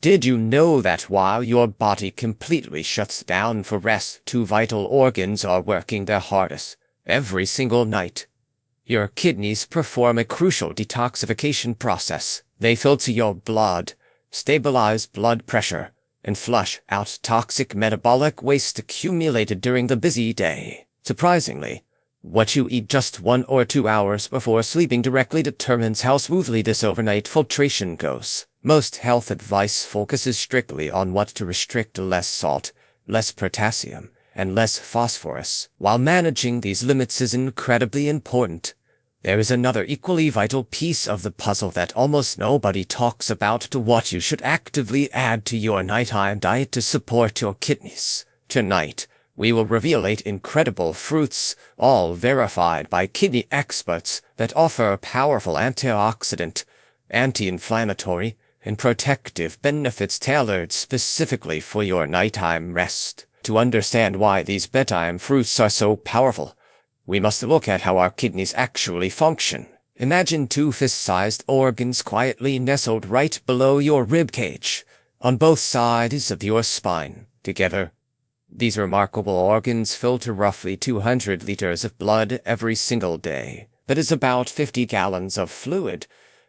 Did you know that while your body completely shuts down for rest, two vital organs are working their hardest every single night? Your kidneys perform a crucial detoxification process. They filter your blood, stabilize blood pressure, and flush out toxic metabolic waste accumulated during the busy day. Surprisingly, what you eat just 1 or 2 hours before sleeping directly determines how smoothly this overnight filtration goes. Most health advice focuses strictly on what to restrict: less salt, less potassium, and less phosphorus. While managing these limits is incredibly important, there is another equally vital piece of the puzzle that almost nobody talks about: to what you should actively add to your nighttime diet to support your kidneys. Tonight, we will reveal 8 incredible fruits, all verified by kidney experts, that offer powerful antioxidant, anti-inflammatory, and protective benefits tailored specifically for your nighttime rest. To understand why these bedtime fruits are so powerful, we must look at how our kidneys actually function. Imagine 2 fist-sized organs quietly nestled right below your rib cage, on both sides of your spine. Together, these remarkable organs filter roughly 200 liters of blood every single day. That is about 50 gallons of fluid,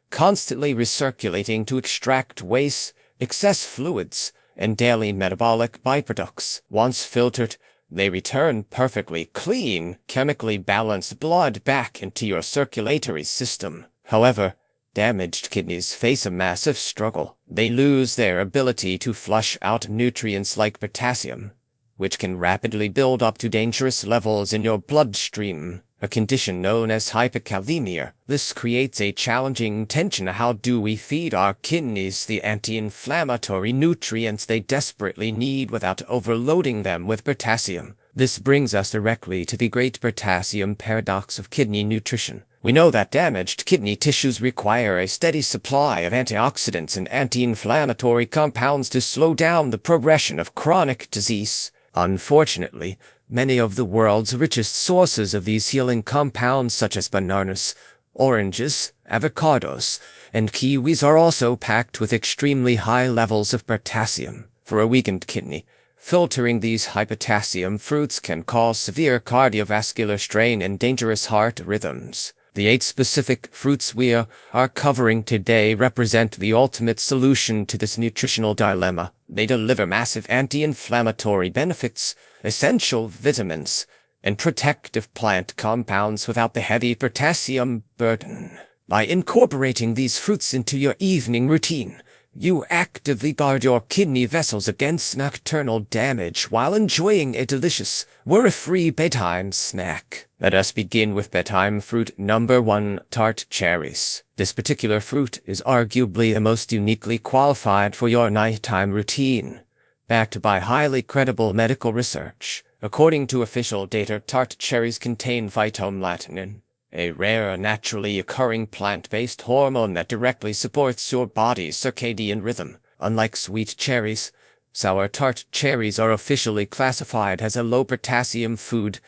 constantly recirculating to extract waste, excess fluids, and daily metabolic byproducts. Once filtered, they return perfectly clean, chemically balanced blood back into your circulatory system. However, damaged kidneys face a massive struggle. They lose their ability to flush out nutrients like potassium, which can rapidly build up to dangerous levels in your bloodstream, a condition known as hyperkalemia. This creates a challenging tension. How do we feed our kidneys the anti-inflammatory nutrients they desperately need without overloading them with potassium? This brings us directly to the great potassium paradox of kidney nutrition. We know that damaged kidney tissues require a steady supply of antioxidants and anti-inflammatory compounds to slow down the progression of chronic disease. Unfortunately, many of the world's richest sources of these healing compounds, such as bananas, oranges, avocados, and kiwis, are also packed with extremely high levels of potassium. For a weakened kidney, filtering these high potassium fruits can cause severe cardiovascular strain and dangerous heart rhythms. The 8 specific fruits we are covering today represent the ultimate solution to this nutritional dilemma. They deliver massive anti-inflammatory benefits, essential vitamins, and protective plant compounds without the heavy potassium burden. By incorporating these fruits into your evening routine, you actively guard your kidney vessels against nocturnal damage while enjoying a delicious, worry-free bedtime snack. Let us begin with bedtime fruit number 1, tart cherries. This particular fruit is arguably the most uniquely qualified for your nighttime routine, backed by highly credible medical research. According to official data, tart cherries contain phytomelatonin, a rare, naturally occurring plant-based hormone that directly supports your body's circadian rhythm. Unlike sweet cherries, sour tart cherries are officially classified as a low-potassium food,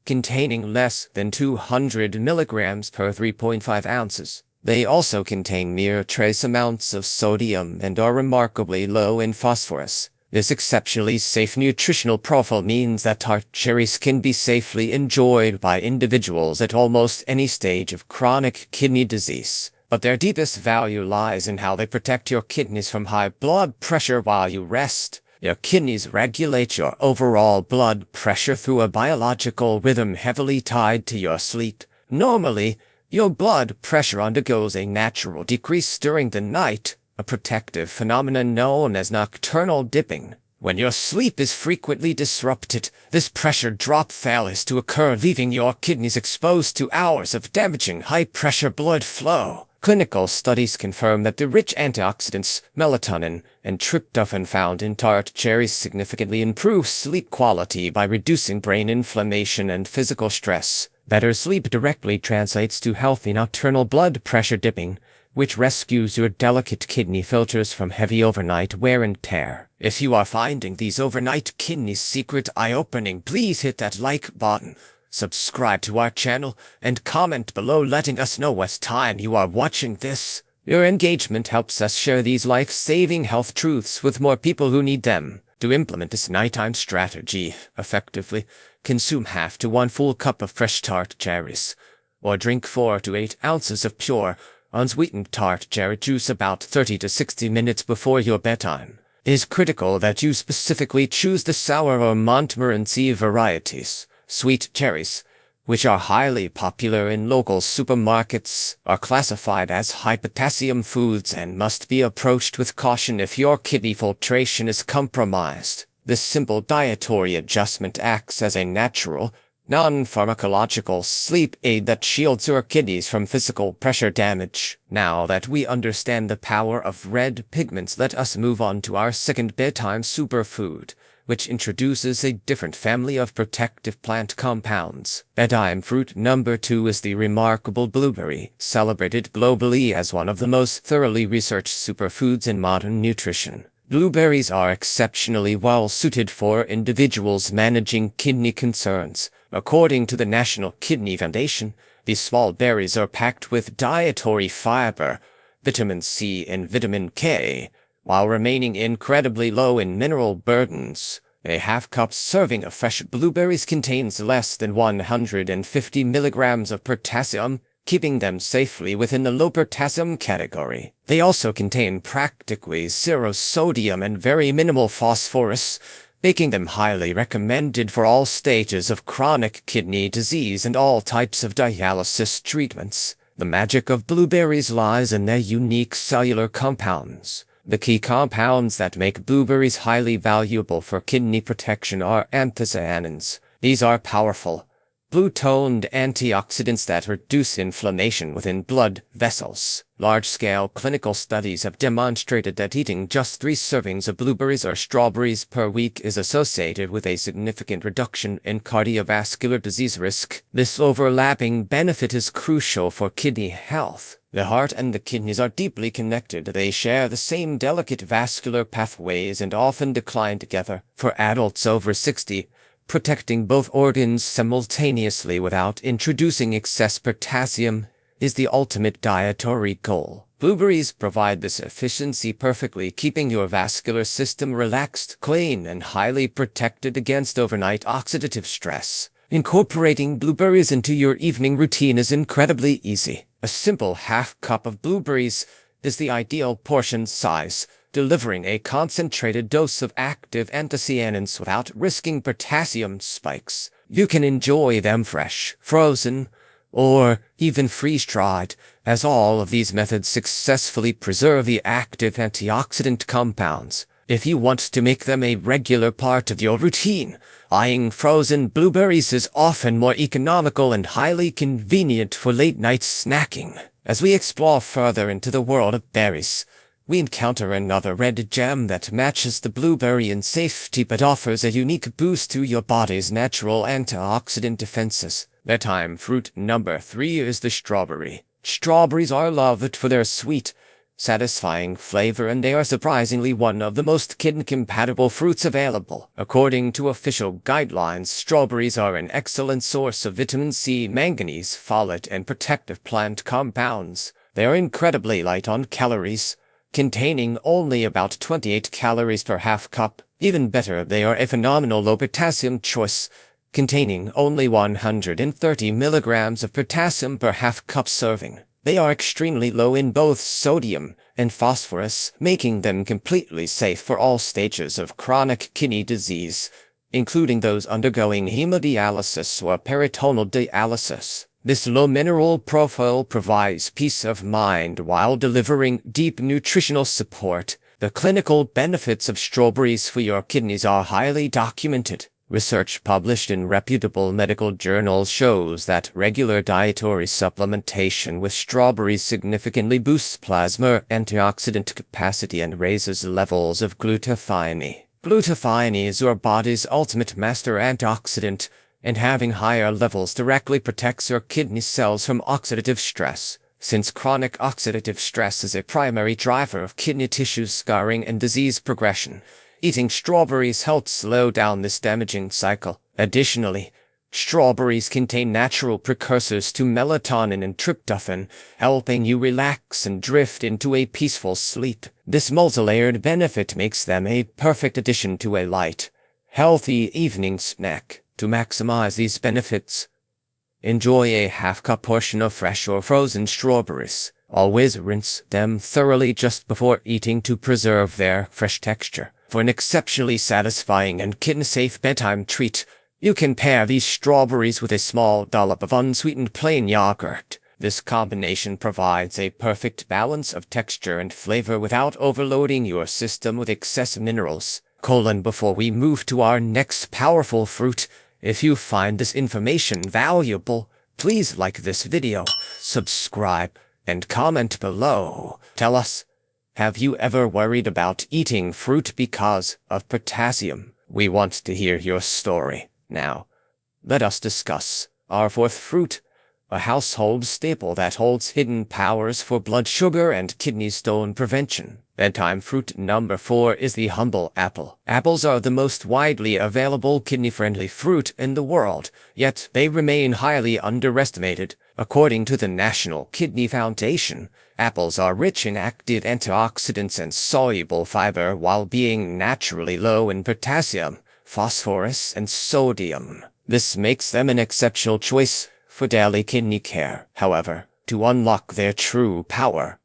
containing less than 200 milligrams per 3.5 ounces. They also contain mere trace amounts of sodium and are remarkably low in phosphorus. This exceptionally safe nutritional profile means that tart cherries can be safely enjoyed by individuals at almost any stage of chronic kidney disease. But their deepest value lies in how they protect your kidneys from high blood pressure while you rest. Your kidneys regulate your overall blood pressure through a biological rhythm heavily tied to your sleep. Normally, your blood pressure undergoes a natural decrease during the night, a protective phenomenon known as nocturnal dipping. When your sleep is frequently disrupted, this pressure drop fails to occur, leaving your kidneys exposed to hours of damaging high-pressure blood flow. Clinical studies confirm that the rich antioxidants, melatonin, and tryptophan found in tart cherries significantly improve sleep quality by reducing brain inflammation and physical stress. Better sleep directly translates to healthy nocturnal blood pressure dipping, which rescues your delicate kidney filters from heavy overnight wear and tear. If you are finding these overnight kidney secret eye-opening, please hit that like button, subscribe to our channel, and comment below letting us know what time you are watching this. Your engagement helps us share these life-saving health truths with more people who need them. To implement this nighttime strategy effectively, consume half to 1 full cup of fresh tart cherries, or drink 4 to 8 ounces of pure, unsweetened tart cherry juice about 30 to 60 minutes before your bedtime. It is critical that you specifically choose the sour or Montmorency varieties. Sweet cherries, which are highly popular in local supermarkets, are classified as high-potassium foods and must be approached with caution if your kidney filtration is compromised. This simple dietary adjustment acts as a natural, non-pharmacological sleep aid that shields your kidneys from physical pressure damage. Now that we understand the power of red pigments, let us move on to our second bedtime superfood, which introduces a different family of protective plant compounds. Bedtime fruit number 2 is the remarkable blueberry, celebrated globally as one of the most thoroughly researched superfoods in modern nutrition. Blueberries are exceptionally well suited for individuals managing kidney concerns. According to the National Kidney Foundation, these small berries are packed with dietary fiber, vitamin C and vitamin K, while remaining incredibly low in mineral burdens. A half-cup serving of fresh blueberries contains less than 150 milligrams of potassium, keeping them safely within the low potassium category. They also contain practically zero sodium and very minimal phosphorus, making them highly recommended for all stages of chronic kidney disease and all types of dialysis treatments. The magic of blueberries lies in their unique cellular compounds. The key compounds that make blueberries highly valuable for kidney protection are anthocyanins. These are powerful, blue-toned antioxidants that reduce inflammation within blood vessels. Large-scale clinical studies have demonstrated that eating just 3 servings of blueberries or strawberries per week is associated with a significant reduction in cardiovascular disease risk. This overlapping benefit is crucial for kidney health. The heart and the kidneys are deeply connected. They share the same delicate vascular pathways and often decline together. For adults over 60, protecting both organs simultaneously without introducing excess potassium is the ultimate dietary goal. Blueberries provide this efficiency perfectly, keeping your vascular system relaxed, clean, and highly protected against overnight oxidative stress. Incorporating blueberries into your evening routine is incredibly easy. A simple half-cup of blueberries is the ideal portion size, delivering a concentrated dose of active anthocyanins without risking potassium spikes. You can enjoy them fresh, frozen, or even freeze-dried, as all of these methods successfully preserve the active antioxidant compounds. If you want to make them a regular part of your routine, eyeing frozen blueberries is often more economical and highly convenient for late-night snacking. As we explore further into the world of berries, we encounter another red gem that matches the blueberry in safety but offers a unique boost to your body's natural antioxidant defenses. Bedtime fruit number 3 is the strawberry. Strawberries are loved for their sweet, satisfying flavor, and they are surprisingly one of the most kidney-compatible fruits available. According to official guidelines, strawberries are an excellent source of vitamin C, manganese, folate, and protective plant compounds. They are incredibly light on calories, containing only about 28 calories per half cup. Even better, they are a phenomenal low-potassium choice, containing only 130 milligrams of potassium per half cup serving. They are extremely low in both sodium and phosphorus, making them completely safe for all stages of chronic kidney disease, including those undergoing hemodialysis or peritoneal dialysis. This low mineral profile provides peace of mind while delivering deep nutritional support. The clinical benefits of strawberries for your kidneys are highly documented. Research published in reputable medical journals shows that regular dietary supplementation with strawberries significantly boosts plasma antioxidant capacity and raises levels of glutathione. Glutathione is your body's ultimate master antioxidant, and having higher levels directly protects your kidney cells from oxidative stress. Since chronic oxidative stress is a primary driver of kidney tissue scarring and disease progression, eating strawberries helps slow down this damaging cycle. Additionally, Strawberries contain natural precursors to melatonin and tryptophan, helping you relax and drift into a peaceful sleep. This multi-layered benefit makes them a perfect addition to a light, healthy evening snack. To maximize these benefits, enjoy a half-cup portion of fresh or frozen strawberries. Always rinse them thoroughly just before eating to preserve their fresh texture. For an exceptionally satisfying and kitten-safe bedtime treat, you can pair these strawberries with a small dollop of unsweetened plain yogurt. This combination provides a perfect balance of texture and flavor without overloading your system with excessive minerals. Before we move to our next powerful fruit, if you find this information valuable, please like this video, subscribe, and comment below. Tell us, have you ever worried about eating fruit because of potassium? We want to hear your story. Now, let us discuss our fourth fruit, a household staple that holds hidden powers for blood sugar and kidney stone prevention. Bedtime fruit number 4 is the humble apple. Apples are the most widely available kidney-friendly fruit in the world, yet they remain highly underestimated. According to the National Kidney Foundation, apples are rich in active antioxidants and soluble fiber while being naturally low in potassium, phosphorus, and sodium. This makes them an exceptional choice for daily kidney care. However, to unlock their true power,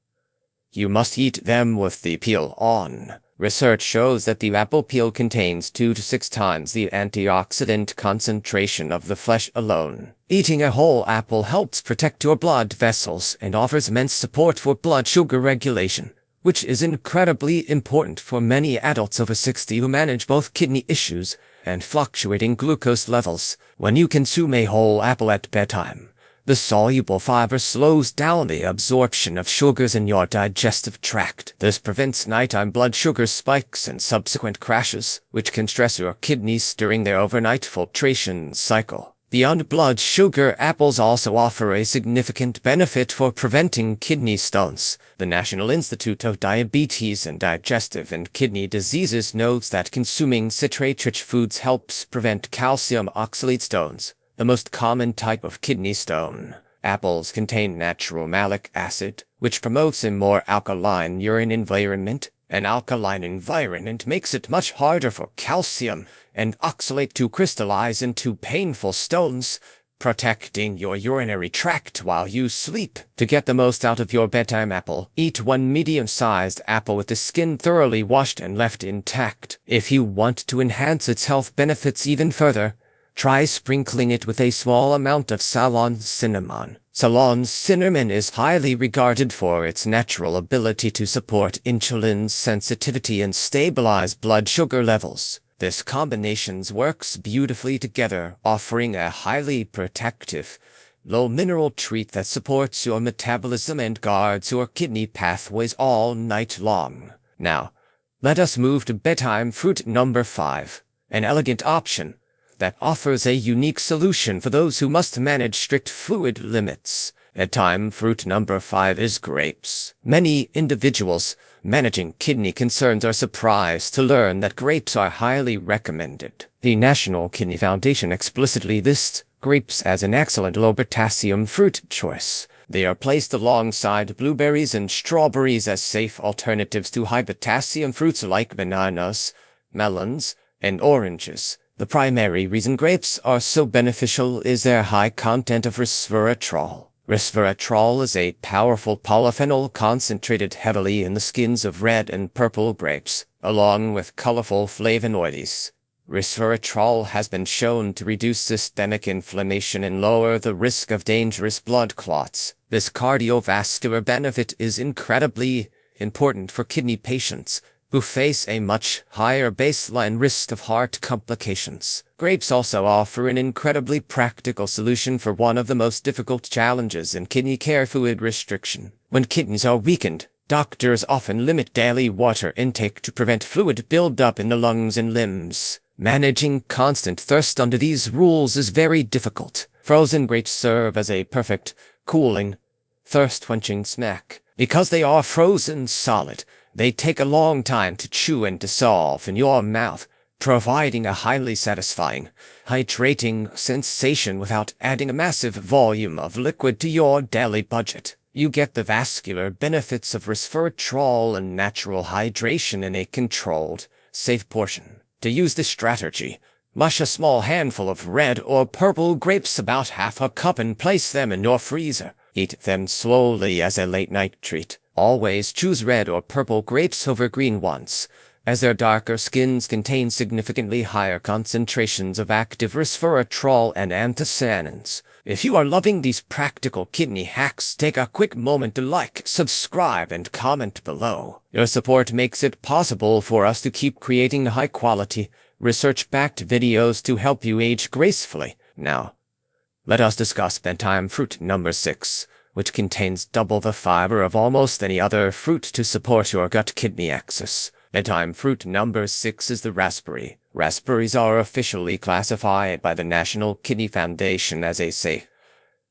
you must eat them with the peel on. Research shows that the apple peel contains 2 to 6 times the antioxidant concentration of the flesh alone. Eating a whole apple helps protect your blood vessels and offers immense support for blood sugar regulation, which is incredibly important for many adults over 60 who manage both kidney issues and fluctuating glucose levels. When you consume a whole apple at bedtime, the soluble fiber slows down the absorption of sugars in your digestive tract. This prevents nighttime blood sugar spikes and subsequent crashes, which can stress your kidneys during their overnight filtration cycle. Beyond blood sugar, apples also offer a significant benefit for preventing kidney stones. The National Institute of Diabetes and Digestive and Kidney Diseases notes that consuming citrate-rich foods helps prevent calcium oxalate stones, the most common type of kidney stone. Apples contain natural malic acid, which promotes a more alkaline urine environment. An alkaline environment makes it much harder for calcium and oxalate to crystallize into painful stones, protecting your urinary tract while you sleep. To get the most out of your bedtime apple, eat 1 medium-sized apple with the skin thoroughly washed and left intact. If you want to enhance its health benefits even further, try sprinkling it with a small amount of Ceylon cinnamon. Ceylon cinnamon is highly regarded for its natural ability to support insulin sensitivity and stabilize blood sugar levels. This combination works beautifully together, offering a highly protective, low-mineral treat that supports your metabolism and guards your kidney pathways all night long. Now, let us move to bedtime fruit number 5, an elegant option that offers a unique solution for those who must manage strict fluid limits. Bedtime fruit number 5 is grapes. Many individuals managing kidney concerns are surprised to learn that grapes are highly recommended. The National Kidney Foundation explicitly lists grapes as an excellent low-potassium fruit choice. They are placed alongside blueberries and strawberries as safe alternatives to high-potassium fruits like bananas, melons, and oranges. The primary reason grapes are so beneficial is their high content of resveratrol. Resveratrol is a powerful polyphenol concentrated heavily in the skins of red and purple grapes, along with colorful flavonoids. Resveratrol has been shown to reduce systemic inflammation and lower the risk of dangerous blood clots. This cardiovascular benefit is incredibly important for kidney patients who face a much higher baseline risk of heart complications. Grapes also offer an incredibly practical solution for one of the most difficult challenges in kidney care: fluid restriction. When kidneys are weakened, doctors often limit daily water intake to prevent fluid buildup in the lungs and limbs. Managing constant thirst under these rules is very difficult. Frozen grapes serve as a perfect, cooling, thirst-quenching snack. Because they are frozen solid, they take a long time to chew and dissolve in your mouth, providing a highly satisfying, hydrating sensation without adding a massive volume of liquid to your daily budget. You get the vascular benefits of resveratrol and natural hydration in a controlled, safe portion. To use this strategy, mush a small handful of red or purple grapes, about half a cup, and place them in your freezer. Eat them slowly as a late-night treat. Always choose red or purple grapes over green ones, as their darker skins contain significantly higher concentrations of active resveratrol and anthocyanins. If you are loving these practical kidney hacks, take a quick moment to like, subscribe, and comment below. Your support makes it possible for us to keep creating high-quality, research-backed videos to help you age gracefully. Now, let us discuss bedtime fruit number 6, which contains double the fiber of almost any other fruit to support your gut-kidney axis. Bedtime fruit number 6 is the raspberry. Raspberries are officially classified by the National Kidney Foundation as a safe,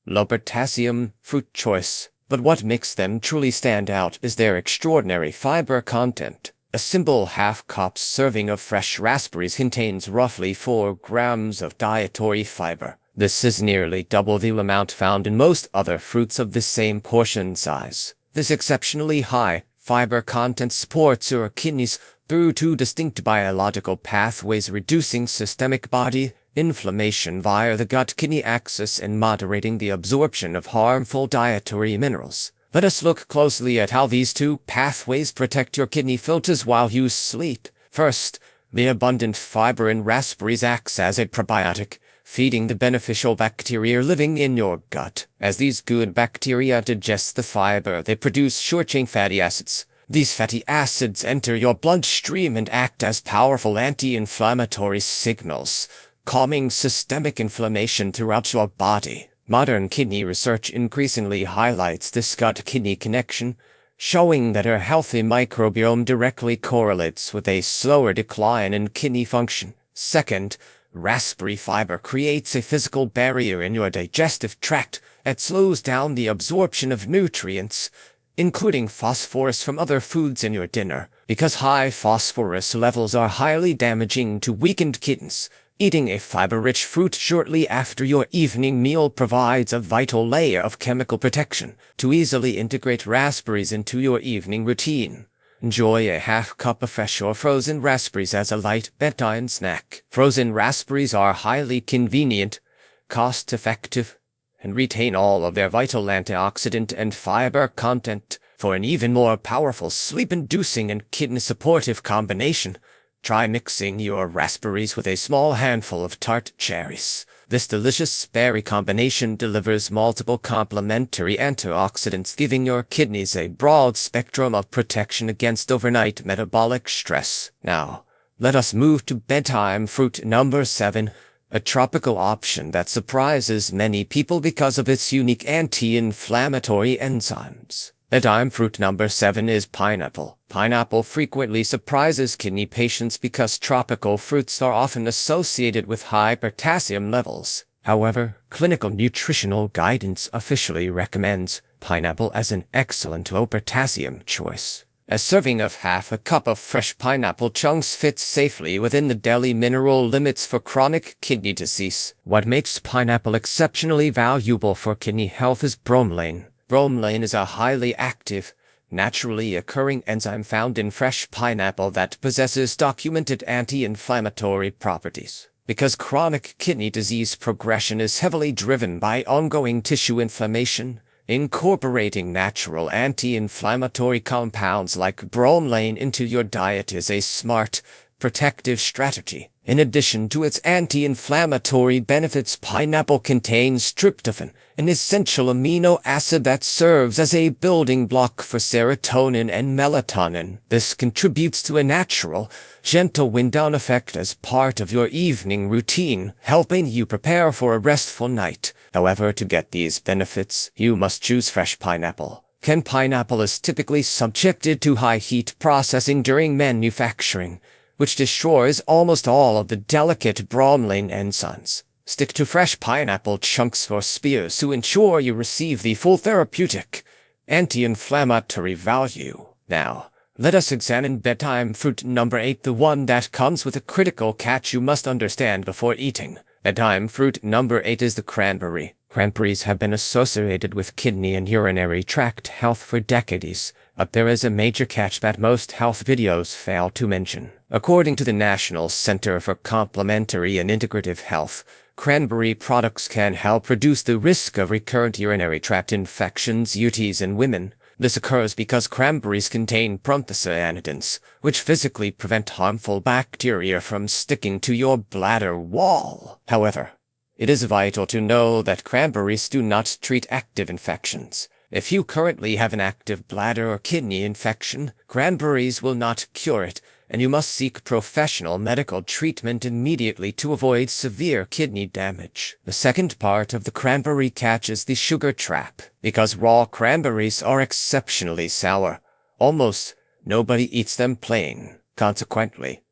low-potassium fruit choice. But what makes them truly stand out is their extraordinary fiber content. A simple half-cup serving of fresh raspberries contains roughly 4 grams of dietary fiber. This is nearly double the amount found in most other fruits of the same portion size. This exceptionally high fiber content supports your kidneys through 2 distinct biological pathways, reducing systemic body inflammation via the gut-kidney axis and moderating the absorption of harmful dietary minerals. Let us look closely at how these 2 pathways protect your kidney filters while you sleep. First, the abundant fiber in raspberries acts as a probiotic, feeding the beneficial bacteria living in your gut. As these good bacteria digest the fiber, they produce short-chain fatty acids. These fatty acids enter your bloodstream and act as powerful anti-inflammatory signals, calming systemic inflammation throughout your body. Modern kidney research increasingly highlights this gut-kidney connection, showing that a healthy microbiome directly correlates with a slower decline in kidney function. Second, raspberry fiber creates a physical barrier in your digestive tract that slows down the absorption of nutrients, including phosphorus from other foods in your dinner. Because high phosphorus levels are highly damaging to weakened kidneys, eating a fiber-rich fruit shortly after your evening meal provides a vital layer of chemical protection. To easily integrate raspberries into your evening routine, enjoy a half cup of fresh or frozen raspberries as a light bedtime snack. Frozen raspberries are highly convenient, cost-effective, and retain all of their vital antioxidant and fiber content. For an even more powerful sleep-inducing and kidney-supportive combination, try mixing your raspberries with a small handful of tart cherries. This delicious berry combination delivers multiple complementary antioxidants, giving your kidneys a broad spectrum of protection against overnight metabolic stress. Now, let us move to bedtime fruit number 7, a tropical option that surprises many people because of its unique anti-inflammatory enzymes. Bedtime fruit number 7 is pineapple. Pineapple frequently surprises kidney patients because tropical fruits are often associated with high potassium levels. However, clinical nutritional guidance officially recommends pineapple as an excellent low-potassium choice. A serving of half a cup of fresh pineapple chunks fits safely within the daily mineral limits for chronic kidney disease. What makes pineapple exceptionally valuable for kidney health is bromelain. Bromelain is a highly active, naturally occurring enzyme found in fresh pineapple that possesses documented anti-inflammatory properties. Because chronic kidney disease progression is heavily driven by ongoing tissue inflammation, incorporating natural anti-inflammatory compounds like bromelain into your diet is a smart, protective strategy. In addition to its anti-inflammatory benefits, pineapple contains tryptophan, an essential amino acid that serves as a building block for serotonin and melatonin. This contributes to a natural, gentle wind-down effect as part of your evening routine, helping you prepare for a restful night. However, to get these benefits, you must choose fresh pineapple. Canned pineapple is typically subjected to high heat processing during manufacturing, which destroys almost all of the delicate bromelain enzymes. Stick to fresh pineapple chunks or spears to ensure you receive the full therapeutic, anti-inflammatory value. Now, let us examine bedtime fruit number 8, the one that comes with a critical catch you must understand before eating. Bedtime fruit number 8 is the cranberry. Cranberries have been associated with kidney and urinary tract health for decades, but there is a major catch that most health videos fail to mention. According to the National Center for Complementary and Integrative Health, cranberry products can help reduce the risk of recurrent urinary tract infections (UTIs) in women. This occurs because cranberries contain proanthocyanidins, which physically prevent harmful bacteria from sticking to your bladder wall. However, it is vital to know that cranberries do not treat active infections. If you currently have an active bladder or kidney infection, cranberries will not cure it, and you must seek professional medical treatment immediately to avoid severe kidney damage. The second part of the cranberry catch is the sugar trap. Because raw cranberries are exceptionally sour, almost nobody eats them plain. Consequently,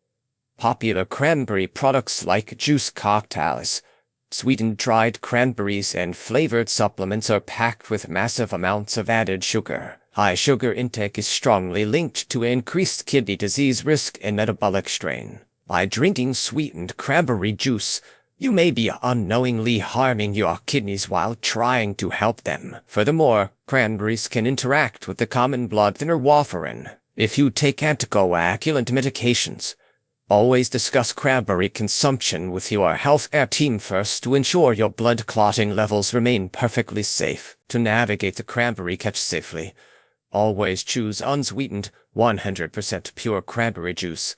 popular cranberry products like juice cocktails, sweetened dried cranberries, and flavored supplements are packed with massive amounts of added sugar. High sugar intake is strongly linked to increased kidney disease risk and metabolic strain. By drinking sweetened cranberry juice, you may be unknowingly harming your kidneys while trying to help them. Furthermore, cranberries can interact with the common blood thinner warfarin. If you take anticoagulant medications, always discuss cranberry consumption with your healthcare team first to ensure your blood clotting levels remain perfectly safe. To navigate the cranberry catch safely, always choose unsweetened, 100% pure cranberry juice,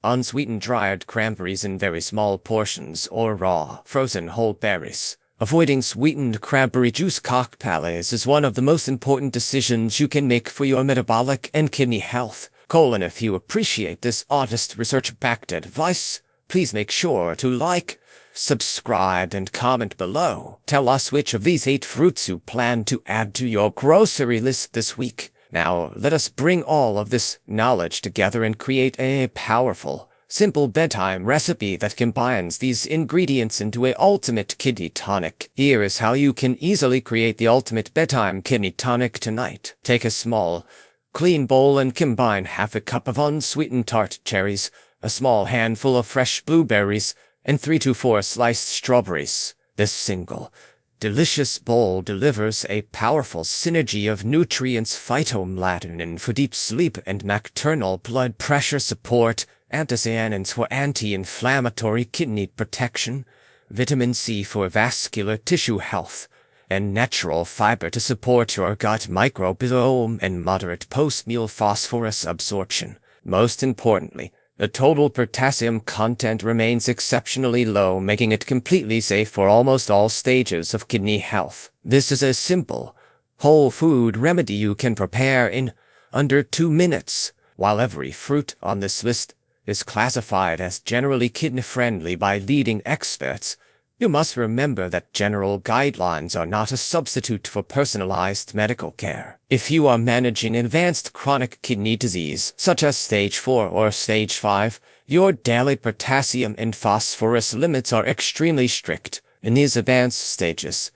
unsweetened dried cranberries in very small portions, or raw, frozen whole berries. Avoiding sweetened cranberry juice cocktails is one of the most important decisions you can make for your metabolic and kidney health. If you appreciate this honest research-backed advice, please make sure to like, subscribe, and comment below. Tell us which of these 8 fruits you plan to add to your grocery list this week. Now, let us bring all of this knowledge together and create a powerful, simple bedtime recipe that combines these ingredients into an ultimate kidney tonic. Here is how you can easily create the ultimate bedtime kidney tonic tonight. Take a small, clean bowl and combine half a cup of unsweetened tart cherries, a small handful of fresh blueberries, and 3 to 4 sliced strawberries. This single, delicious bowl delivers a powerful synergy of nutrients: phytomelanin for deep sleep and maternal blood pressure support, anthocyanins for anti-inflammatory kidney protection, vitamin C for vascular tissue health, and natural fiber to support your gut microbiome and moderate post-meal phosphorus absorption. Most importantly, the total potassium content remains exceptionally low, making it completely safe for almost all stages of kidney health. This is a simple, whole food remedy you can prepare in under 2 minutes. While every fruit on this list is classified as generally kidney-friendly by leading experts, you must remember that general guidelines are not a substitute for personalized medical care. If you are managing advanced chronic kidney disease, such as stage 4 or stage 5, your daily potassium and phosphorus limits are extremely strict. In these advanced stages,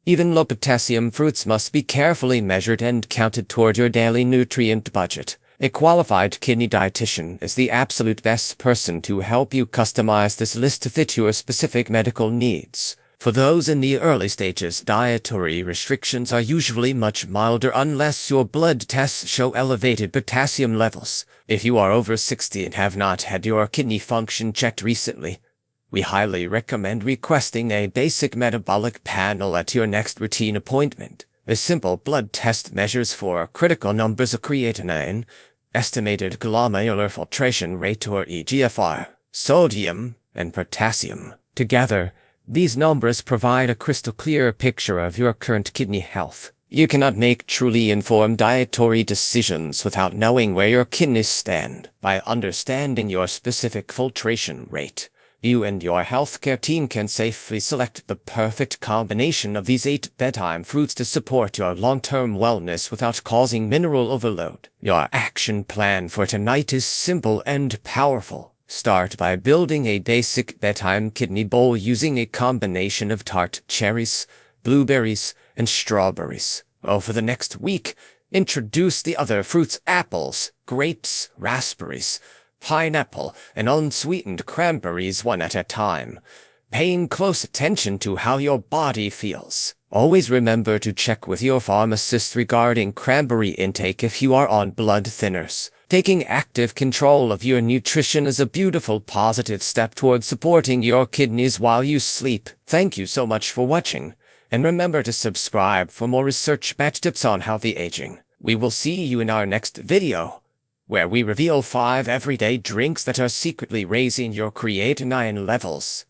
even low potassium fruits must be carefully measured and counted toward your daily nutrient budget. A qualified kidney dietitian is the absolute best person to help you customize this list to fit your specific medical needs. For those in the early stages, dietary restrictions are usually much milder unless your blood tests show elevated potassium levels. If you are over 60 and have not had your kidney function checked recently, we highly recommend requesting a basic metabolic panel at your next routine appointment. A simple blood test measures for critical numbers of creatinine, estimated glomerular filtration rate or eGFR, sodium, and potassium. Together, these numbers provide a crystal clear picture of your current kidney health. You cannot make truly informed dietary decisions without knowing where your kidneys stand. By understanding your specific filtration rate, you and your healthcare team can safely select the perfect combination of these 8 bedtime fruits to support your long-term wellness without causing mineral overload. Your action plan for tonight is simple and powerful. Start by building a basic bedtime kidney bowl using a combination of tart cherries, blueberries, and strawberries. Over the next week, introduce the other fruits: apples, grapes, raspberries, pineapple, and unsweetened cranberries one at a time, paying close attention to how your body feels. Always remember to check with your pharmacist regarding cranberry intake if you are on blood thinners. Taking active control of your nutrition is a beautiful positive step towards supporting your kidneys while you sleep. Thank you so much for watching, and remember to subscribe for more research-backed tips on healthy aging. We will see you in our next video, where we reveal 5 everyday drinks that are secretly raising your creatinine levels.